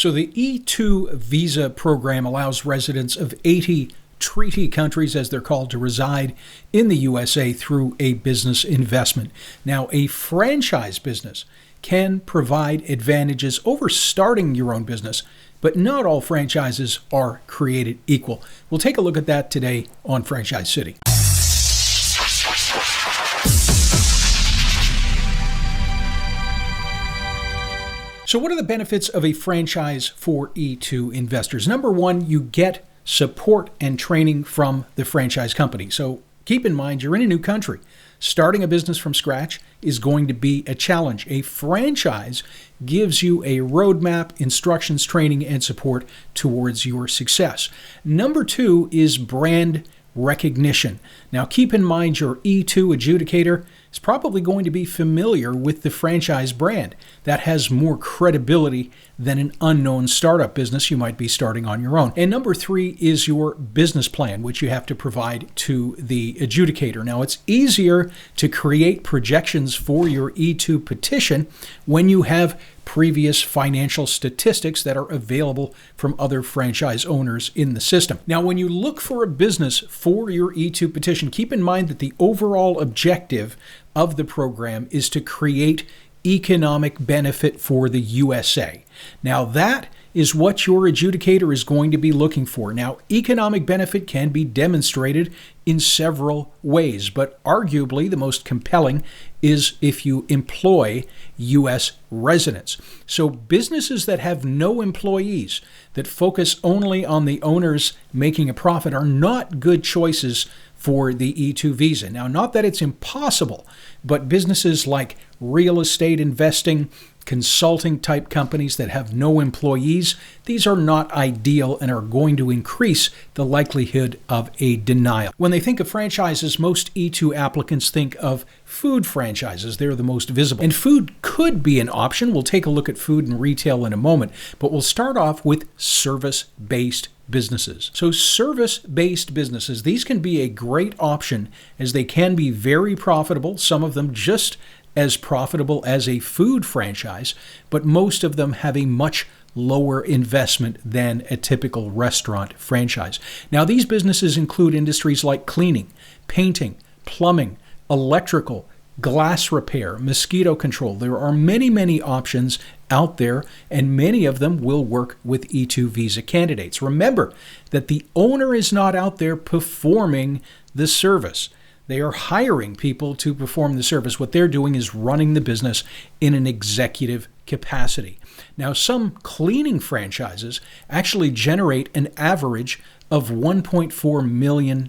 So the E2 visa program allows residents of 80 treaty countries, as they're called, to reside in the USA through a business investment. Now, a franchise business can provide advantages over starting your own business, but not all franchises are created equal. We'll take a look at that today on Franchise City. So what are the benefits of a franchise for E2 investors? Number one, you get support and training from the franchise company. So keep in mind, you're in a new country. Starting a business from scratch is going to be a challenge. A franchise gives you a roadmap, instructions, training, and support towards your success. Number two is brand recognition. Now, keep in mind your E2 adjudicator is probably going to be familiar with the franchise brand. That has more credibility than an unknown startup business you might be starting on your own. And number three is your business plan, which you have to provide to the adjudicator. Now, it's easier to create projections for your E2 petition when you have previous financial statistics that are available from other franchise owners in the system. Now, when you look for a business for your E2 petition, keep in mind that the overall objective of the program is to create economic benefit for the USA. Now, that is what your adjudicator is going to be looking for. Now, economic benefit can be demonstrated in several ways, but arguably the most compelling is if you employ U.S. residents. So businesses that have no employees, that focus only on the owners making a profit, are not good choices for the E2 visa. Now, not that it's impossible, but businesses like real estate investing, consulting type companies that have no employees, these are not ideal and are going to increase the likelihood of a denial. When they think of franchises, most E2 applicants think of food franchises. They're the most visible. And food could be an option. We'll take a look at food and retail in a moment, but we'll start off with service-based businesses. So service-based businesses, these can be a great option as they can be very profitable, some of them just as profitable as a food franchise, but most of them have a much lower investment than a typical restaurant franchise. Now, these businesses include industries like cleaning, painting, plumbing, electrical, glass repair, mosquito control. There are many, many options out there, and many of them will work with E2 visa candidates. Remember that the owner is not out there performing the service. They are hiring people to perform the service. What they're doing is running the business in an executive capacity. Now, some cleaning franchises actually generate an average of $1.4 million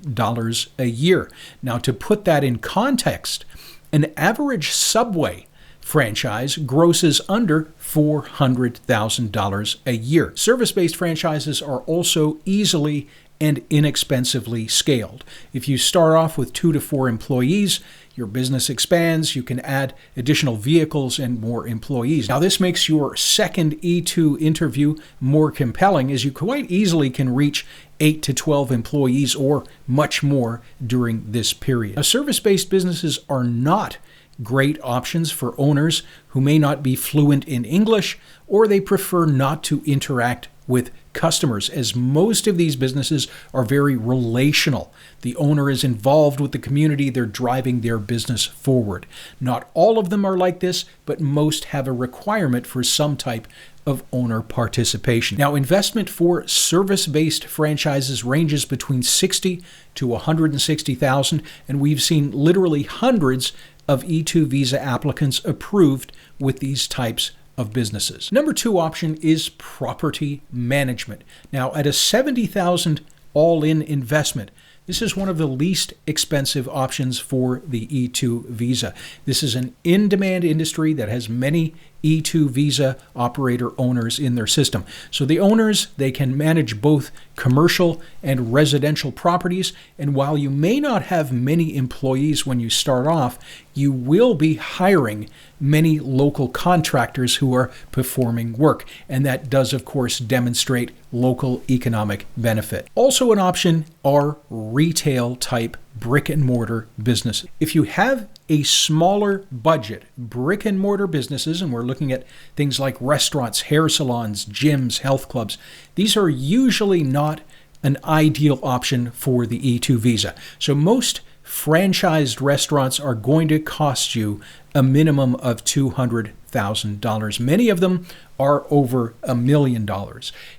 a year. Now, to put that in context, an average Subway franchise grosses under $400,000 a year. Service-based franchises are also easily and inexpensively scaled. If you start off with 2 to 4 employees, your business expands, you can add additional vehicles and more employees. Now, this makes your second E2 interview more compelling, as you quite easily can reach 8 to 12 employees or much more during this period. Now, service-based businesses are not great options for owners who may not be fluent in English, or they prefer not to interact with customers, as most of these businesses are very relational. The owner is involved with the community. They're driving their business forward. Not all of them are like this, but most have a requirement for some type of owner participation. Now, investment for service-based franchises ranges between $60,000 to $160,000, and we've seen literally hundreds of E2 visa applicants approved with these types of businesses. Number two option is property management. Now, at a $70,000 all-in investment, this is one of the least expensive options for the E2 visa. This is an in-demand industry that has many E2 visa operator owners in their system. So the owners, they can manage both commercial and residential properties. And while you may not have many employees when you start off, you will be hiring many local contractors who are performing work. And that does, of course, demonstrate local economic benefit. Also an option are retail type brick and mortar businesses. If you have a smaller budget, brick and mortar businesses, and we're looking at things like restaurants, hair salons, gyms, health clubs, these are usually not an ideal option for the E2 visa. So most franchised restaurants are going to cost you a minimum of $200,000. Many of them are over $1 million.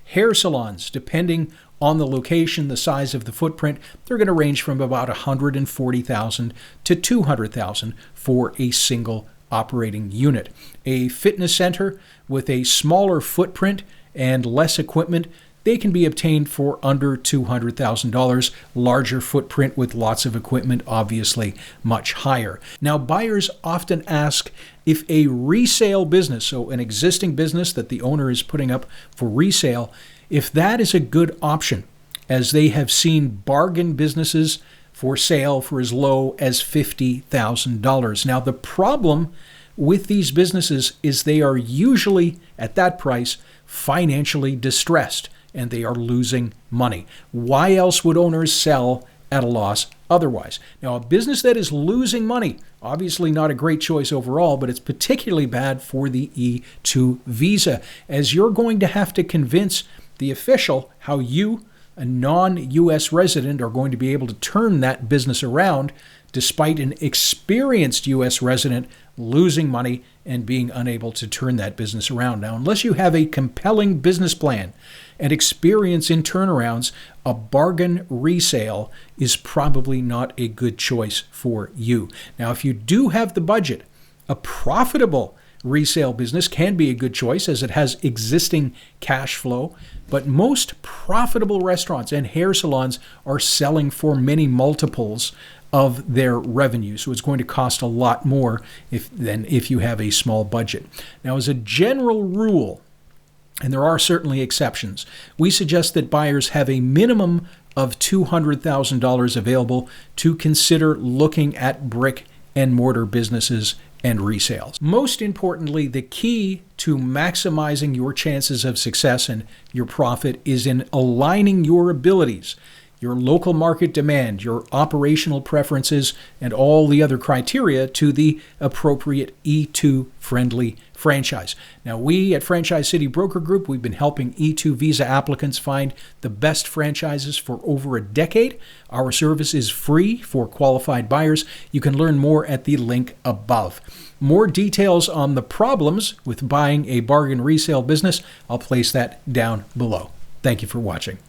Hair salons, depending on the location, the size of the footprint, they're going to range from about $140,000 to $200,000 for a single operating unit. A fitness center with a smaller footprint and less equipment, they can be obtained for under $200,000. Larger footprint with lots of equipment, obviously much higher. Now, buyers often ask if a resale business, so an existing business that the owner is putting up for resale, if that is a good option, as they have seen bargain businesses for sale for as low as $50,000. Now, the problem with these businesses is they are usually, at that price, financially distressed, and they are losing money. Why else would owners sell at a loss otherwise? Now, a business that is losing money, obviously not a great choice overall, but it's particularly bad for the E2 visa, as you're going to have to convince the official how you, a non-U.S. resident, are going to be able to turn that business around despite an experienced U.S. resident losing money and being unable to turn that business around. Now, unless you have a compelling business plan and experience in turnarounds, a bargain resale is probably not a good choice for you. Now, if you do have the budget, a profitable resale business can be a good choice as it has existing cash flow, but most profitable restaurants and hair salons are selling for many multiples of their revenue. So it's going to cost a lot more than if you have a small budget. Now, as a general rule, and there are certainly exceptions, we suggest that buyers have a minimum of $200,000 available to consider looking at brick and mortar businesses and resales. Most importantly, the key to maximizing your chances of success and your profit is in aligning your abilities, your local market demand, your operational preferences, and all the other criteria to the appropriate E2-friendly franchise. Now, we at Franchise City Broker Group, we've been helping E2 visa applicants find the best franchises for over a decade. Our service is free for qualified buyers. You can learn more at the link above. More details on the problems with buying a bargain resale business, I'll place that down below. Thank you for watching.